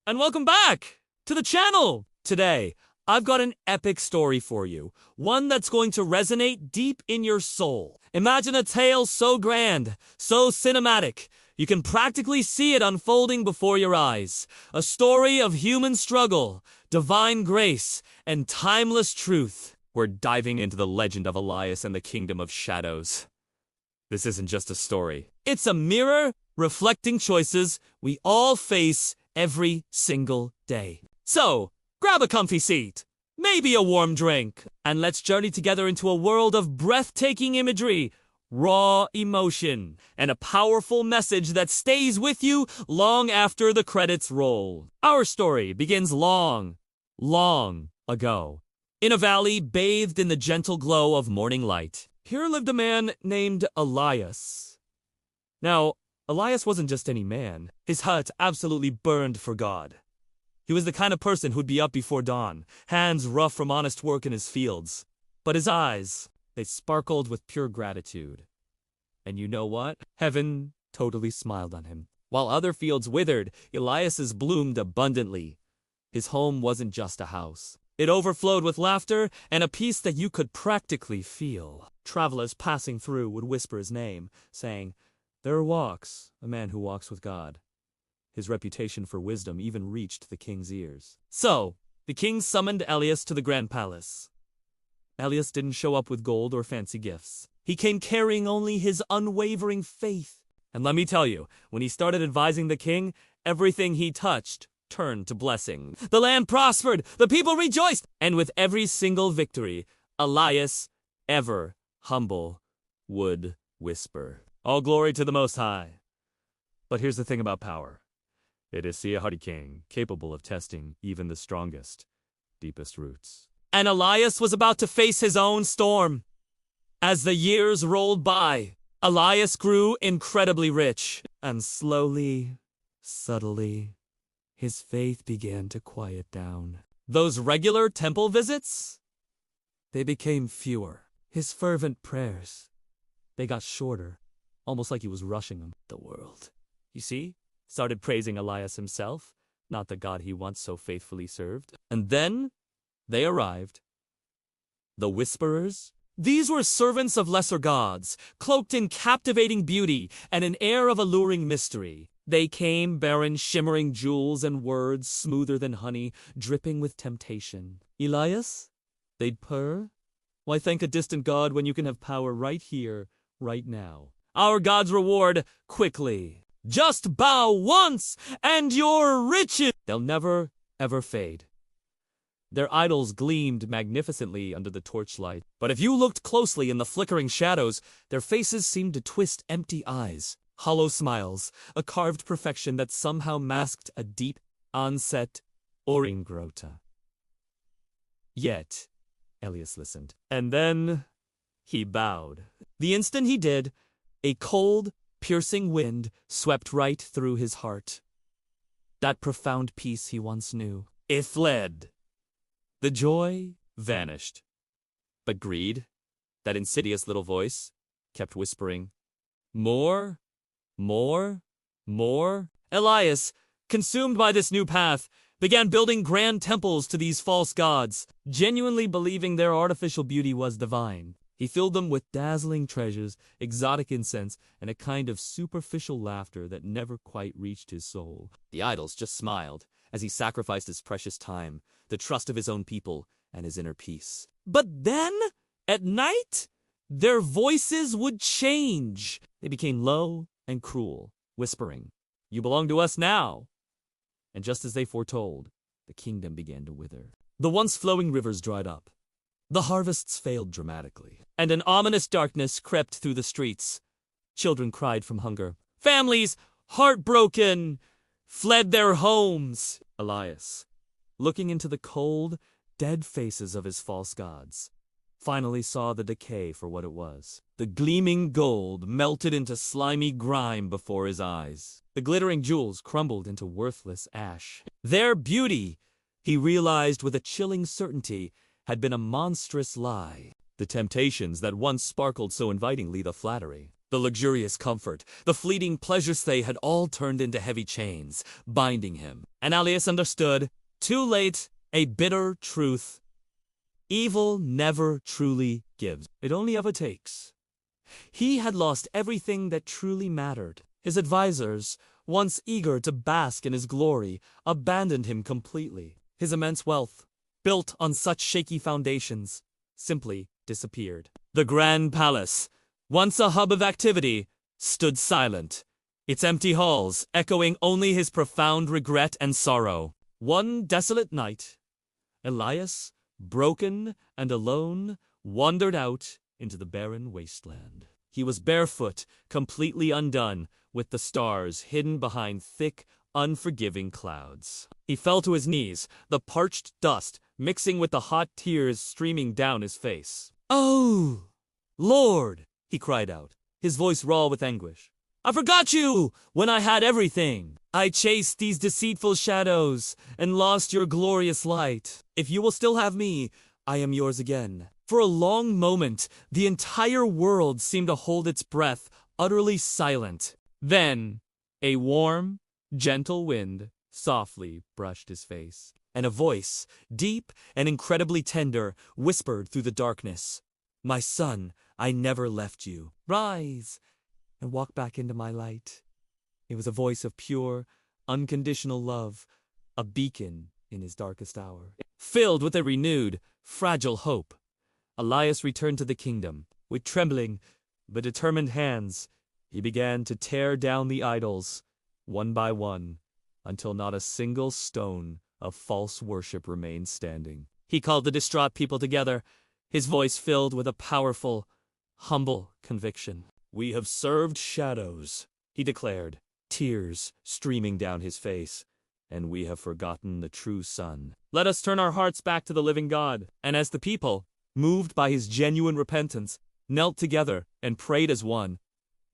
and welcome back to the channel. Today, I've got an epic story for you, one that's going to resonate deep in your soul. Imagine a tale so grand, so cinematic, you can practically see it unfolding before your eyes. A story of human struggle, divine grace, and timeless truth. We're diving into the legend of Elias and the Kingdom of Shadows. This isn't just a story. It's a mirror reflecting choices we all face every single day. So, grab a comfy seat, maybe a warm drink, and let's journey together into a world of breathtaking imagery, raw emotion, and a powerful message that stays with you long after the credits roll. Our story begins long, long ago, in a valley bathed in the gentle glow of morning light. Here lived a man named Elias. Now, Elias wasn't just any man. His heart absolutely burned for God. He was the kind of person who'd be up before dawn, hands rough from honest work in his fields. But his eyes, they sparkled with pure gratitude. And you know what? Heaven totally smiled on him. While other fields withered, Elias's bloomed abundantly. His home wasn't just a house. It overflowed with laughter and a peace that you could practically feel. Travelers passing through would whisper his name, saying, "There walks a man who walks with God." His reputation for wisdom even reached the king's ears. So, the king summoned Elias to the grand palace. Elias didn't show up with gold or fancy gifts. He came carrying only his unwavering faith. And let me tell you, when he started advising the king, everything he touched turned to blessing. The land prospered, the people rejoiced, and with every single victory, Elias, ever humble, would whisper, "All glory to the Most High." But here's the thing about power. It is a haughty king, capable of testing even the strongest, deepest roots. And Elias was about to face his own storm. As the years rolled by, Elias grew incredibly rich, and slowly, subtly, his faith began to quiet down. Those regular temple visits, they became fewer. His fervent prayers, they got shorter, almost like he was rushing them. The world, you see, started praising Elias himself, not the God he once so faithfully served. And then they arrived. The Whisperers. These were servants of lesser gods, cloaked in captivating beauty and an air of alluring mystery. They came bearing shimmering jewels and words smoother than honey, dripping with temptation. "Elias?" they'd purr. "Why thank a distant god when you can have power right here, right now? Our God's reward, quickly. Just bow once, and you're rich." They'll never, ever fade. Their idols gleamed magnificently under the torchlight. But if you looked closely in the flickering shadows, their faces seemed to twist empty eyes, hollow smiles, a carved perfection that somehow masked a deep, onset Oringrota. Yet, Elias listened. And then he bowed. The instant he did, a cold, piercing wind swept right through his heart. That profound peace he once knew, it fled. The joy vanished. But greed, that insidious little voice, kept whispering, "More, more, more." Elias, consumed by this new path, began building grand temples to these false gods, genuinely believing their artificial beauty was divine. He filled them with dazzling treasures, exotic incense, and a kind of superficial laughter that never quite reached his soul. The idols just smiled as he sacrificed his precious time, the trust of his own people, and his inner peace. But then, at night, their voices would change. They became low and cruel, whispering, "You belong to us now." And just as they foretold, the kingdom began to wither. The once flowing rivers dried up. The harvests failed dramatically, and an ominous darkness crept through the streets. Children cried from hunger. Families, heartbroken, fled their homes. Elias, looking into the cold, dead faces of his false gods, finally saw the decay for what it was. The gleaming gold melted into slimy grime before his eyes. The glittering jewels crumbled into worthless ash. Their beauty, he realized with a chilling certainty, had been a monstrous lie. The temptations that once sparkled so invitingly, the flattery, The luxurious comfort, the fleeting pleasures they had all turned into heavy chains, binding him. And Elias understood, too late, a bitter truth. Evil never truly gives. It only ever takes. He had lost everything that truly mattered. His advisors, once eager to bask in his glory, abandoned him completely. His immense wealth, built on such shaky foundations, simply disappeared. The grand palace, once a hub of activity, stood silent, its empty halls echoing only his profound regret and sorrow. One desolate night, Elias, broken and alone, wandered out into the barren wasteland. He was barefoot, completely undone, with the stars hidden behind thick, unforgiving clouds. He fell to his knees, the parched dust mixing with the hot tears streaming down his face. "Oh, Lord," he cried out, his voice raw with anguish. "I forgot you when I had everything. I chased these deceitful shadows and lost your glorious light. If you will still have me, I am yours again." For a long moment, the entire world seemed to hold its breath, utterly silent. Then, a warm, gentle wind softly brushed his face, and a voice, deep and incredibly tender, whispered through the darkness, "My son, I never left you. Rise and walk back into my light." It was a voice of pure, unconditional love, a beacon in his darkest hour. Filled with a renewed, fragile hope, Elias returned to the kingdom. With trembling but determined hands, he began to tear down the idols, one by one, until not a single stone of false worship remained standing. He called the distraught people together, his voice filled with a powerful, humble conviction. "We have served shadows," he declared, tears streaming down his face, "and we have forgotten the true sun. Let us turn our hearts back to the living God." And as the people, moved by his genuine repentance, knelt together and prayed as one,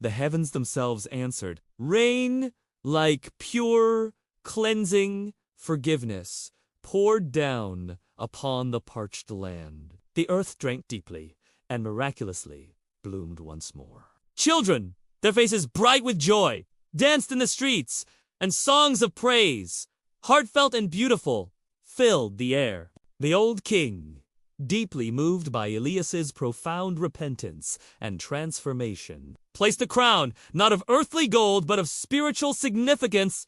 the heavens themselves answered, rain like pure, cleansing forgiveness poured down upon the parched land. The earth drank deeply and miraculously bloomed once more. Children, their faces bright with joy, danced in the streets, and songs of praise, heartfelt and beautiful, filled the air. The old king, deeply moved by Elias's profound repentance and transformation, placed a crown not of earthly gold but of spiritual significance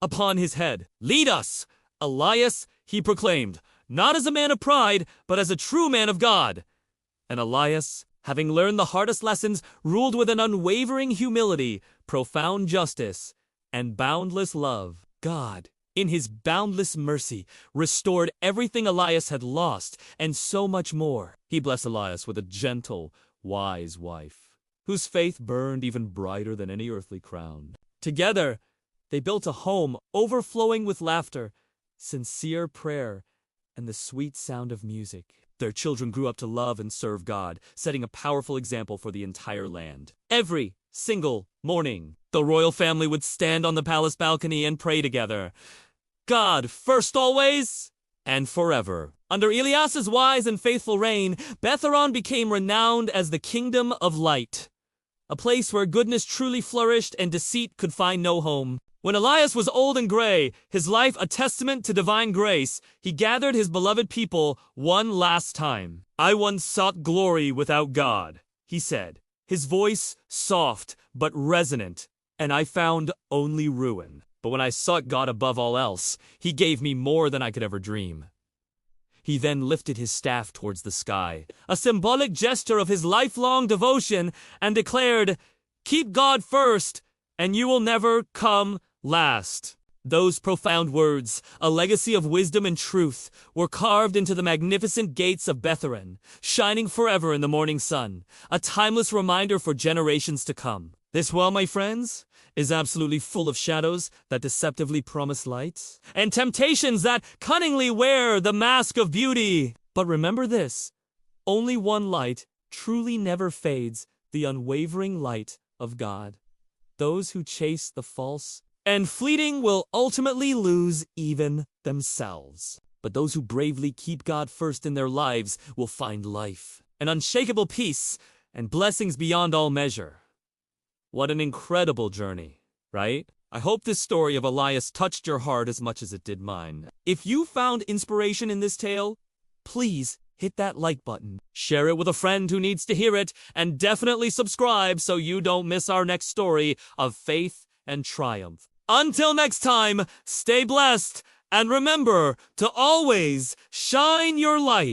upon his head. "Lead us, Elias," he proclaimed, "not as a man of pride, but as a true man of God." And Elias, having learned the hardest lessons, ruled with an unwavering humility, profound justice, and boundless love. God, in his boundless mercy, restored everything Elias had lost, and so much more. He blessed Elias with a gentle, wise wife, whose faith burned even brighter than any earthly crown. Together, they built a home overflowing with laughter, sincere prayer, and the sweet sound of music. Their children grew up to love and serve God, setting a powerful example for the entire land. Every single morning, the royal family would stand on the palace balcony and pray together. God first always and forever. Under Elias's wise and faithful reign, Betharon became renowned as the kingdom of light, a place where goodness truly flourished and deceit could find no home. When Elias was old and gray, his life a testament to divine grace, he gathered his beloved people one last time. "I once sought glory without God," he said, his voice soft but resonant, "and I found only ruin. But when I sought God above all else, he gave me more than I could ever dream." He then lifted his staff towards the sky, a symbolic gesture of his lifelong devotion, and declared, "Keep God first, and you will never come last." Those profound words, a legacy of wisdom and truth, were carved into the magnificent gates of Betharon, shining forever in the morning sun, a timeless reminder for generations to come. This world, my friends, is absolutely full of shadows that deceptively promise light, and temptations that cunningly wear the mask of beauty. But remember this, only one light truly never fades, the unwavering light of God. Those who chase the false and fleeting will ultimately lose even themselves. But those who bravely keep God first in their lives will find life, an unshakable peace, and blessings beyond all measure. What an incredible journey, right? I hope this story of Elias touched your heart as much as it did mine. If you found inspiration in this tale, please hit that like button, share it with a friend who needs to hear it, and definitely subscribe so you don't miss our next story of faith and triumph. Until next time, stay blessed, and remember to always shine your light.